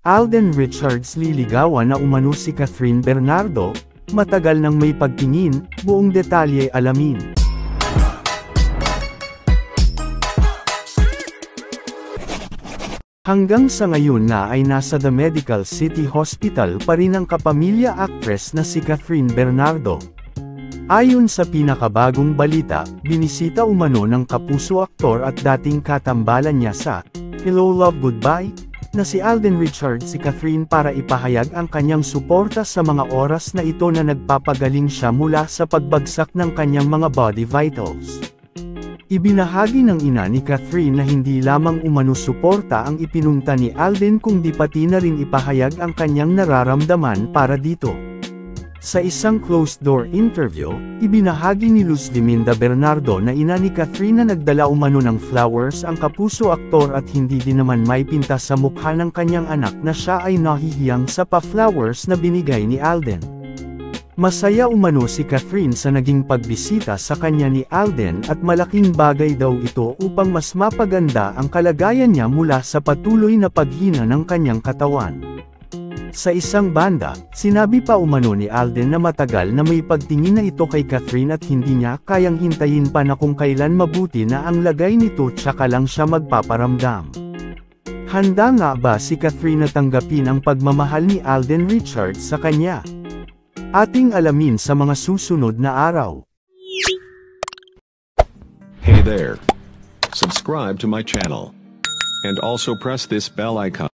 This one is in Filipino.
Alden Richards liligawan na umano si Catherine Bernardo, matagal nang may pagtingin, buong detalye alamin. Hanggang sa ngayon na ay nasa The Medical City Hospital pa rin ang kapamilya actress na si Catherine Bernardo. Ayon sa pinakabagong balita, binisita umano ng kapuso aktor at dating katambalan niya sa Hello Love Goodbye na si Alden Richards si Catherine para ipahayag ang kanyang suporta sa mga oras na ito na nagpapagaling siya mula sa pagbagsak ng kanyang mga body vitals. Ibinahagi ng ina ni Catherine na hindi lamang umano suporta ang ipinunta ni Alden kundi pati na rin ipahayag ang kanyang nararamdaman para dito. Sa isang closed-door interview, ibinahagi ni Luz Liminda Bernardo na ina ni Catherine na nagdala umano ng flowers ang kapuso aktor at hindi din naman maipinta sa mukha ng kanyang anak na siya ay nahihiyang sa pa-flowers na binigay ni Alden. Masaya umano si Catherine sa naging pagbisita sa kanya ni Alden at malaking bagay daw ito upang mas mapaganda ang kalagayan niya mula sa patuloy na paghina ng kanyang katawan. Sa isang banda, sinabi pa umano ni Alden na matagal na may pagtingin na ito kay Catherine at hindi niya kayang hintayin pa na kung kailan mabuti na ang lagay nito tsaka lang siya magpaparamdam. Handa nga ba si Catherine na tanggapin ang pagmamahal ni Alden Richards sa kanya? Ating alamin sa mga susunod na araw. Hey there! Subscribe to my channel. And also press this bell icon.